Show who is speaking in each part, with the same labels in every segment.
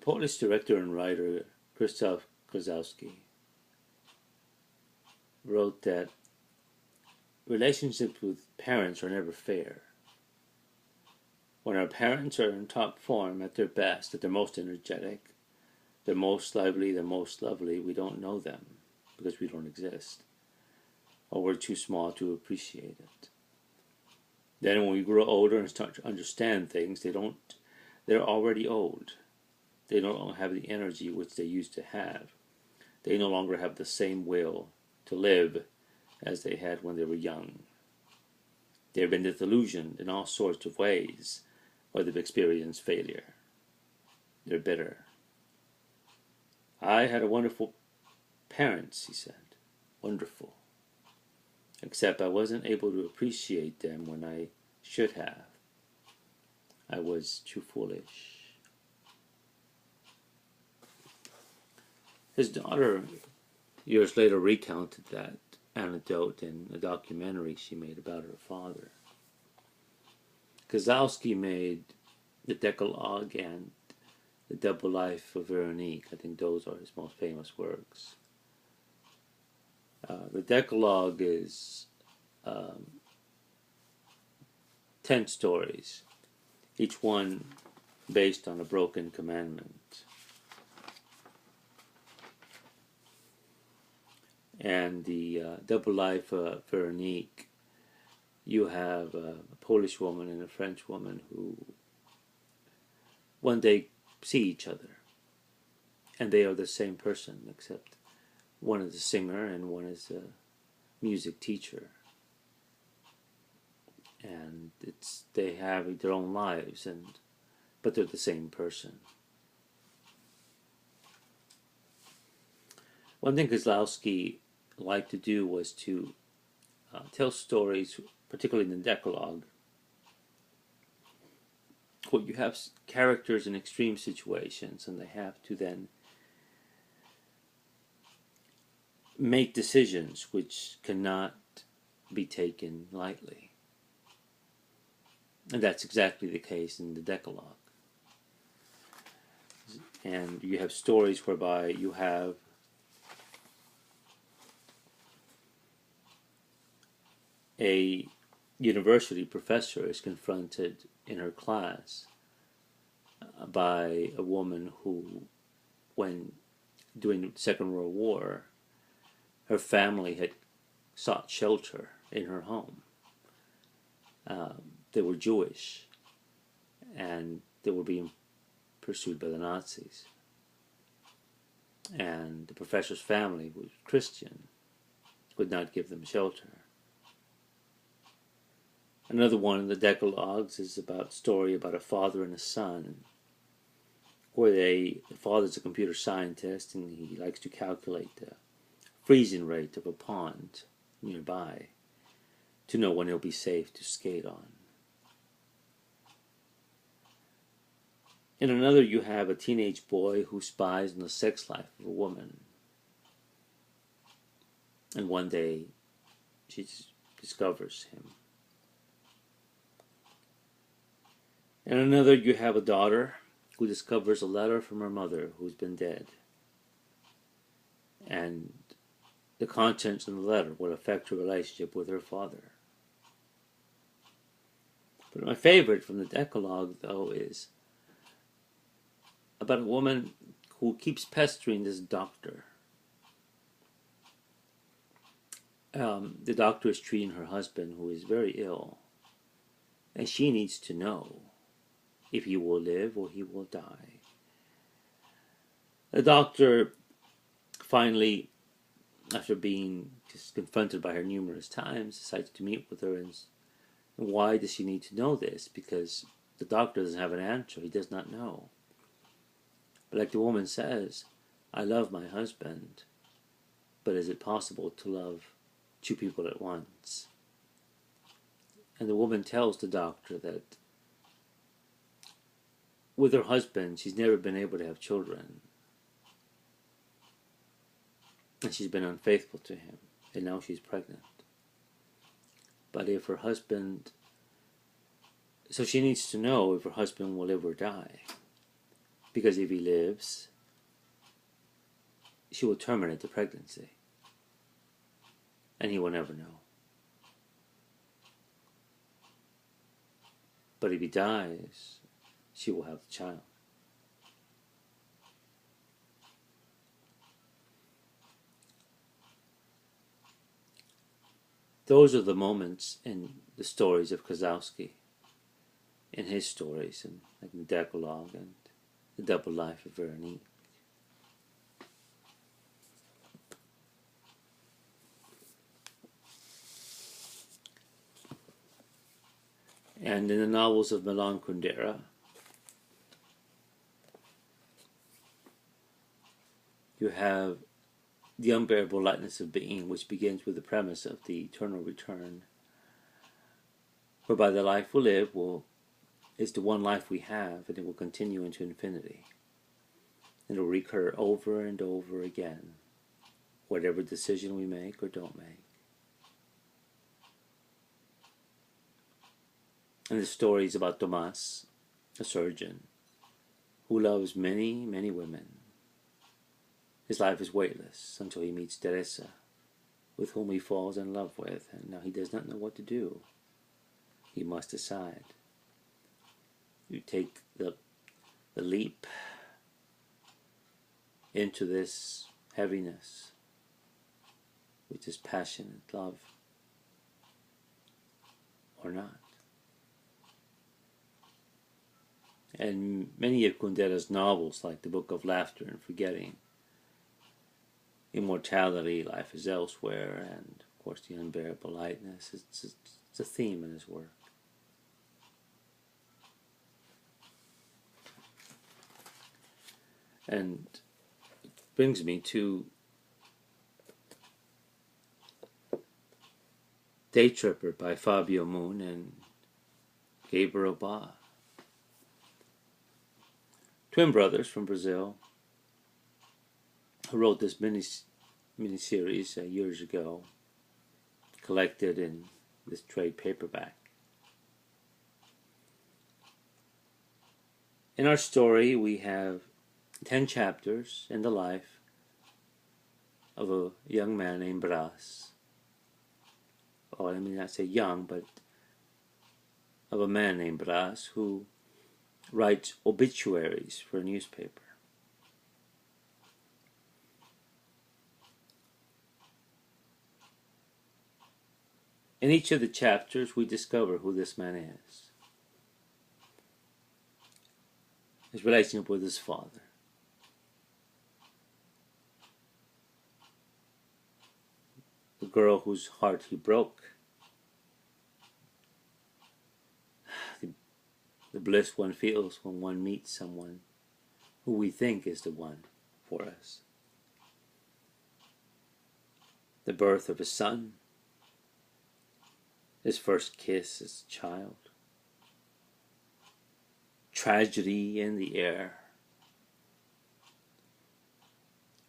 Speaker 1: Polish director and writer Krzysztof Kieslowski wrote that relationships with parents are never fair. When our parents are in top form, at their best, at their most energetic, they're most lively, they're most lovely, we don't know them because we don't exist. Or we're too small to appreciate it. Then when we grow older and start to understand things, they're already old. They don't have the energy which they used to have. They no longer have the same will to live as they had when they were young. They've been disillusioned in all sorts of ways, or they've experienced failure. They're bitter. I had a wonderful parents, he said. Wonderful. Except I wasn't able to appreciate them when I should have. I was too foolish. His daughter years later recounted that anecdote in a documentary she made about her father. Kieslowski made the Decalogue and the Double Life of Veronique. I think those are his most famous works. The Decalogue is 10 stories, each one based on a broken commandment. And the Double Life of Veronique, you have a Polish woman and a French woman who one day see each other, and they are the same person, except one is a singer and one is a music teacher. And they have their own lives, but they're the same person. One thing Kieslowski liked to do was to tell stories, particularly in the Decalogue, where you have characters in extreme situations and they have to then make decisions which cannot be taken lightly. And that's exactly the case in the Decalogue. And you have stories whereby you have a university professor is confronted in her class by a woman who, when during the Second World War, her family had sought shelter in her home. They were Jewish, and they were being pursued by the Nazis. And the professor's family, who was Christian, would not give them shelter. Another one in the Decalogues is a story about a father and a son, where the father's a computer scientist and he likes to calculate the freezing rate of a pond nearby to know when it'll be safe to skate on. In another, you have a teenage boy who spies on the sex life of a woman. And one day, she discovers him. In another, you have a daughter who discovers a letter from her mother who's been dead. And the contents of the letter will affect her relationship with her father. But my favorite from the Decalogue, though, is about a woman who keeps pestering this doctor. The doctor is treating her husband, who is very ill, and she needs to know if he will live or he will die. The doctor finally, after being just confronted by her numerous times, decides to meet with her. And why does she need to know this? Because the doctor doesn't have an answer. He does not know. But like the woman says, I love my husband, but is it possible to love two people at once? And the woman tells the doctor that with her husband, she's never been able to have children. And she's been unfaithful to him. And now she's pregnant. But if her husband... So she needs to know if her husband will live or die. because if he lives, she will terminate the pregnancy, and he will never know. But if he dies, she will have the child. Those are the moments in the stories of Kieslowski, in his stories, and like the Decalogue and the Double Life of Veronique. And in the novels of Milan Kundera, you have the unbearable lightness of being, which begins with the premise of the eternal return, whereby the life we live is the one life we have, and it will continue into infinity. It will recur over and over again, whatever decision we make or don't make. And the story is about Tomas, a surgeon, who loves many, many women. His life is weightless until he meets Teresa, with whom he falls in love with, and now he does not know what to do. He must decide. You take the leap into this heaviness, which is passionate love, or not. And many of Kundera's novels, like the Book of Laughter and Forgetting, Immortality, Life is Elswhere, and of course the Unbearable Lightness, it's a theme in his work. And it brings me to Daytripper by Fabio and Gabriel. Twin brothers from Brazil, who wrote this mini-series years ago, collected in this trade paperback. In our story, we have 10 chapters in the life of a young man named Brás. Oh, let me not say young, but of a man named Brás who writes obituaries for a newspaper. In each of the chapters, we discover who this man is. His relationship with his father. The girl whose heart he broke. The bliss one feels when one meets someone who we think is the one for us. The birth of his son. His first kiss as a child. Tragedy in the air.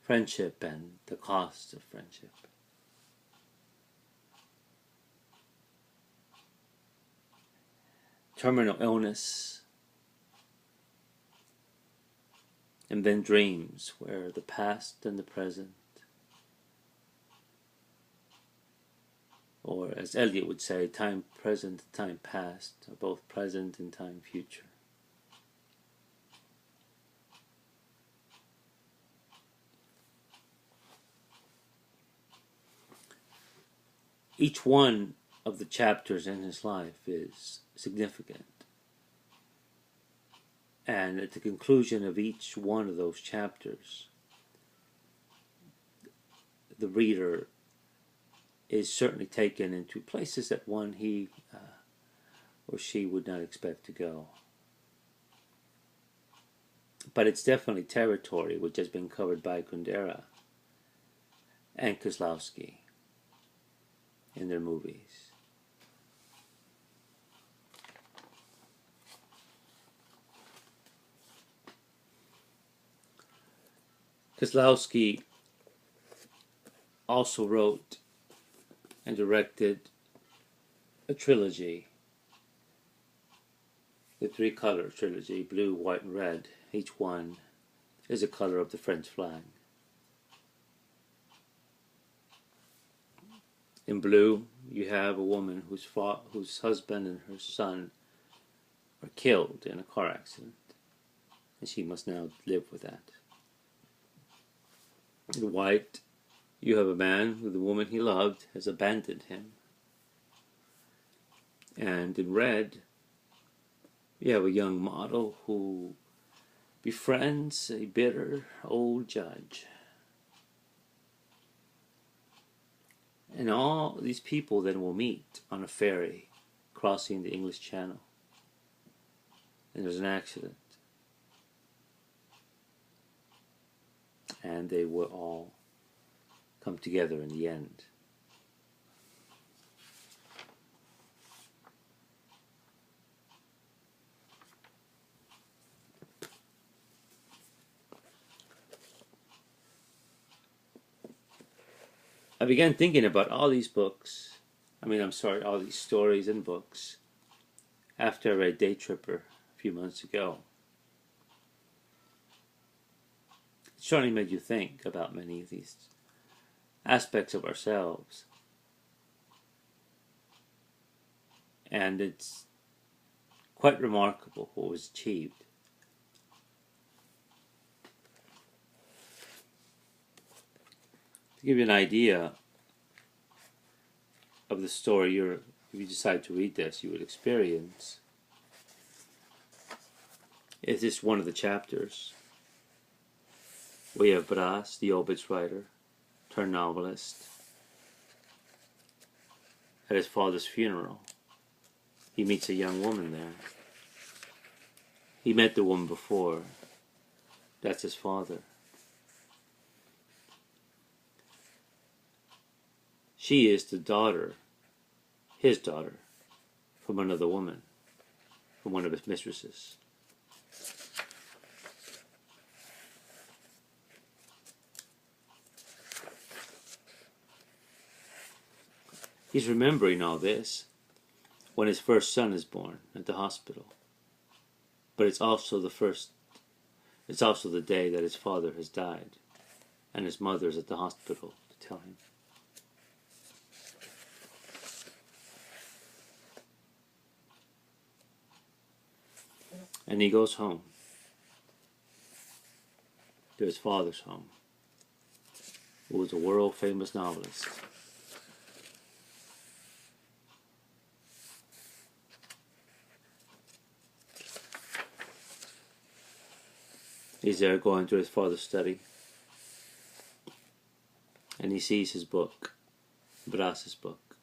Speaker 1: Friendship and the cost of friendship. Terminal illness, and then dreams where the past and the present, or as Eliot would say, time present and time past, are both present and time future. Each one of the chapters in his life is significant. And at the conclusion of each one of those chapters, the reader is certainly taken into places that he or she would not expect to go. But it's definitely territory which has been covered by Kundera and Kieslowski in their movies. Kieslowski also wrote and directed a trilogy The three-color trilogy, blue, white, and red, each one is a color of the French flag. In blue, you have a woman whose husband and her son are killed in a car accident, and she must now live with that. In white, you have a man who the woman he loved has abandoned him. And in red, you have a young model who befriends a bitter old judge. And all these people then will meet on a ferry crossing the English Channel. And there's an accident. And they will all come together in the end. I began thinking about all these books, all these stories and books, after I read Daytripper a few months ago. It certainly made you think about many of these aspects of ourselves. And it's quite remarkable what was achieved. To give you an idea of the story if you decide to read this, you would experience, is this one of the chapters. We have Bras, the obits writer, turned novelist. At his father's funeral, he meets a young woman there. He met the woman before. That's his father. She is the daughter, his daughter, from another woman, from one of his mistresses. He's remembering all this when his first son is born at the hospital. But it's also the day that his father has died, and his mother is at the hospital to tell him. And he goes home, to his father's home, who was a world-famous novelist. He's there going to his father's study, and he sees his book, Bras's book,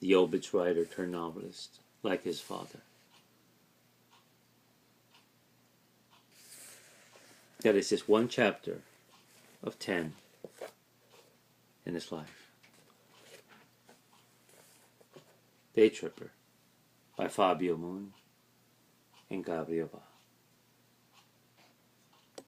Speaker 1: the obits writer turned novelist, like his father. That is just one chapter of 10 in his life. Daytripper by Fabio and Gabriel.